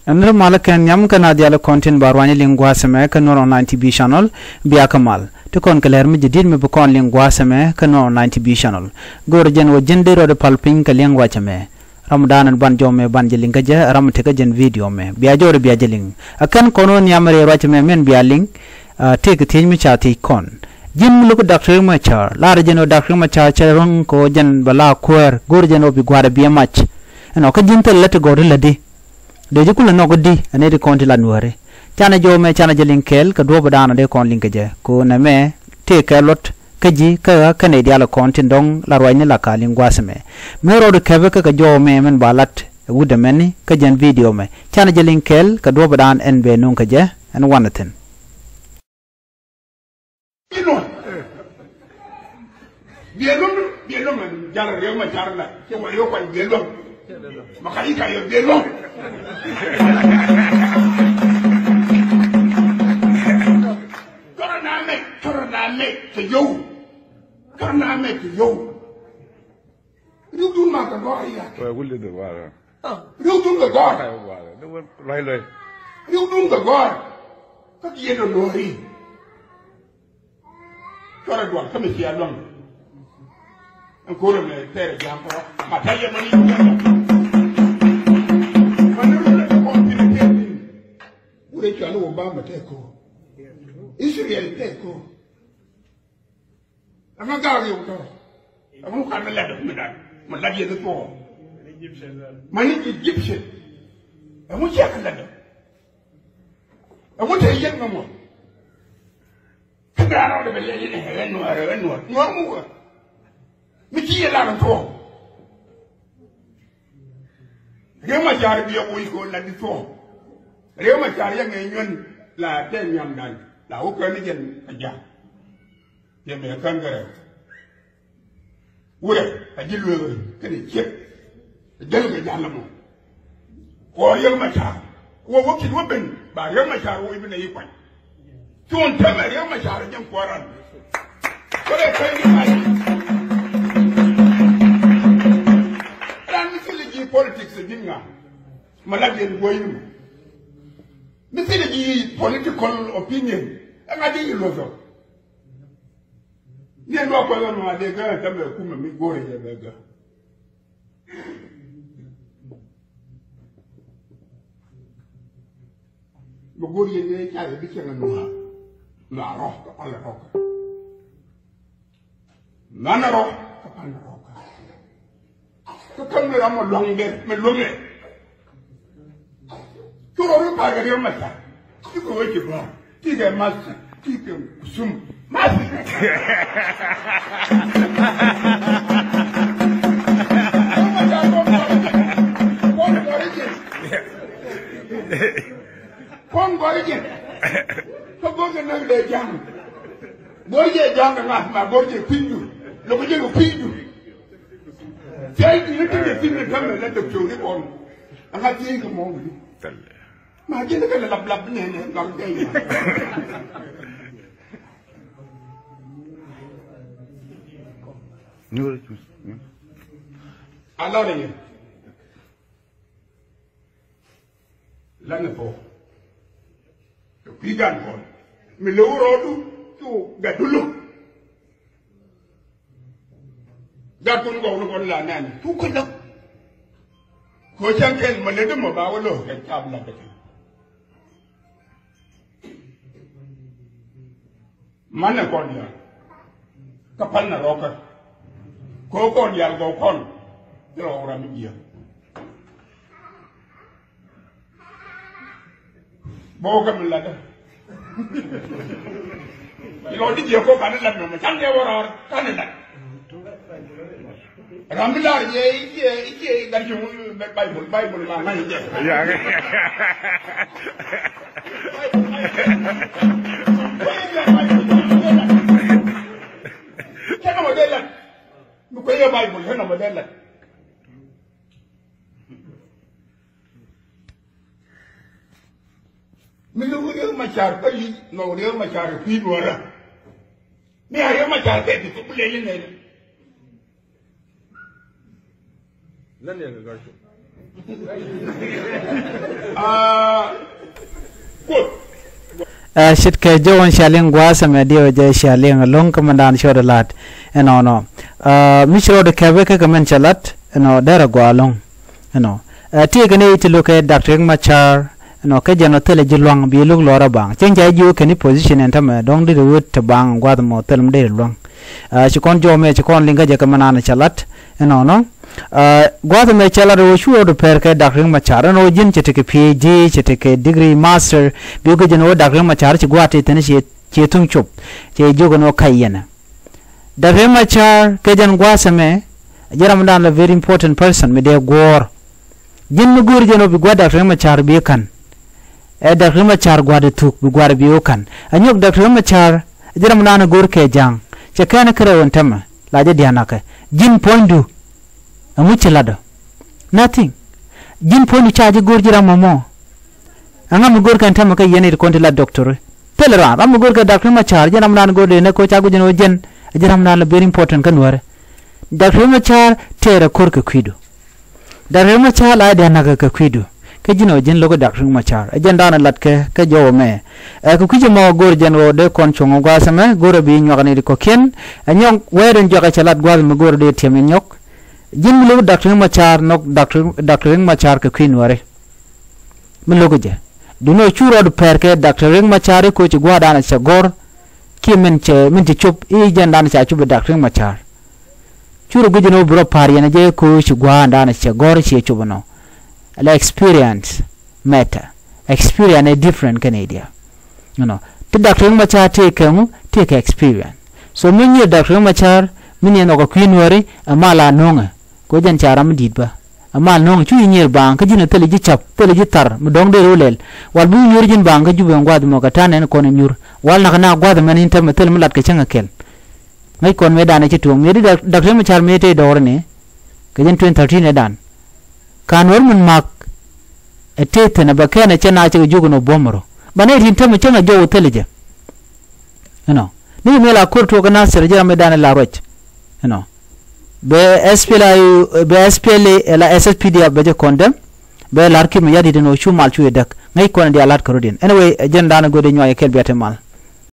Another Malakan Yam Canadiala content Barwani Lingua Seme, Canor 90B channel, Biakamal. To conquer me, did me become Lingua Seme, Canor 90B channel. Gorjan was gender or the palping Kaling Watchame. Ramadan and Banjome Banjelingaja, Ramatekajan video me, Biajo Biajeling. A can conon Yamare Watchame men Bialing, take a thing which I take con. Jim look at Dr. Machar, Larajano Dr. Machar, Charon, Kojan, Bala, Quer, Gorjan of Biguada be a match. And Okajinta let go to Lady. The Jukula no good D, and Eddie Conti Lanuare. Chana Jo me Chana Jelin Kel, Kadroba de Con Linkaja, Ko Name, take a lot, Kaji, Ka, Canadiala Contin Dong, La Roinilla Kalim Guasame. Mero de Kavaka Jo me and Balat, Woodamani, Kajan video me. Chana Jelin Kel, Kadroba and Be Nunkaja, and Wanatin. Bielong and Jala Roma Jarla, Yoka and Bielong. Makaika, you're Bielong. Coroname to you. Coroname to you. You do not go here. Well, we'll do the water. You do the God. Right. You do the God. But you don't know him. Coradwan, come here alone. And go to me, fair example. I tell you, money. Would you know Obama take over? Israel take over. I'm not going to go. I won't have a letter with that. My lady is the poor. My Egyptian. I won't check a letter. I won't tell you no more. Come out of the lady and no more. Mickey allowed to go. Rema Jar be a week old like before. Rema Jar young and la 10 young man. La Ukrainian Aja. The American girl. Would I did really get a chip? The delegate Yalamo. Or young Machar. Or what is weapon by young Machar or even a equine. Don't tell me young Machar and young Quaran. What I tell you, politics again. Malagan Boyum. Missy political opinion. And I didn't lose her. You know, I did go and tell me, go to your beggar. You go to your day, I became a no. No, rock upon the rock. None of rock upon the rock. Come around a long day, me long day. To all the bag of my time. You go with your bra. Take a master, take him, soon. Master. Come again. So go to another day, young. Boy, you're young enough, my boy, you pin you. Look at you, pin you. Take you to the thing and come and let them show it on. And I think a moment. My general love and long day. I love you. Lanapo. The vegan one. Miloro to Gadulu. That couldn't go on la nanny. Who could look? Coachan can Maledum of our look and tablet. Manaconia Capana Rocker Coco Yalgo Con, you're all around here. Bogam ladder. You know, did you go Canada? Canada or Canada? Ramilar, ye, that you Bible, Bible, Milu Machar, no real Machar, people. Me, I am Machar, to play in it. Then shit ke Joan shaling gwasa me dio je shaling long commandant shoda lat no mishro de kebe ke kamen chalat no dara gwalong no ti gane it look at Dr. Machar no ke jano tele jilwang bi lug lora bang chenja ju ke ni position entame dong de wut te bang gwad mo telum de lwang chikon jo me chikon linga je kamana chalat no gwad me chalat wo shu do per ke Dr. Machar no jin chete ke PhD chete ke degree master bi ko jano Dr. Machar chi gwate tene che tung chup che jogo no kayena Dr. Machar ke jan gwasa me jaram dan a very important person me de gor jin mu gur jeno bi gwada Dr. Machar bi kan Dr. Machar gwada tuk bi gwada bi kan anyok Dr. Machar jaram dan gor ke jang che kana kare wontama la je diana ka jin pondu amuche lado nothing jin pondu chaji gor jiram momo anga mu gor kan tama ka yene konti la doctor telera ram gor ka Dr. Machar jaram dan gor de ne ko chagu jeno jen jaram dan very important kan ware Dr. Machar tera kor ka kwido Dr. Machar la diana ka kwido ke jino jin logo Dr. Machar agenda na latke ke jowo me ko kuje mo gor jenro de kon chongo gwasame gor bi nyogani ko ken anyong weren joga chalat gwal mo gor de temi nyok jin logo Dr. Machar nok Dr. Machar ke queen ware min logo je duno churo do perke Dr. Machar ko ci gwada na cha gor ki min ti chup e jenda na cha chup Dr. Machar churo gujino bro pari na je ko ci gwada na cha gor ci chubono la experience matter experience is different Canada to Dr. Machar take experience so min ye Dr. Machar min ye no ko queen wari amala nonga ko jan charam didba amal nonga chu nyer bang ka jina tele ji chap tele ji tar mu dong de rolel wal bu nyer jin bang ka jube ngwad mo ka tanen ko ne nyur wal na gwad man inter metel mulat ka changa kel ngai kon me dane ci tuong me Dr. Machar me te dor ne ka jan 2013 ne dan kanwar mun mak etete na bakana chena che jugo no bomoro bane rin tamu chena jo teleje ni mela kurto kana serja medana la roch be SPL la SSPD abaje condemn be larki me yadi no chumal chu edak ngai kon di alat karodin anyway agenda na gode nyoy kel biatemal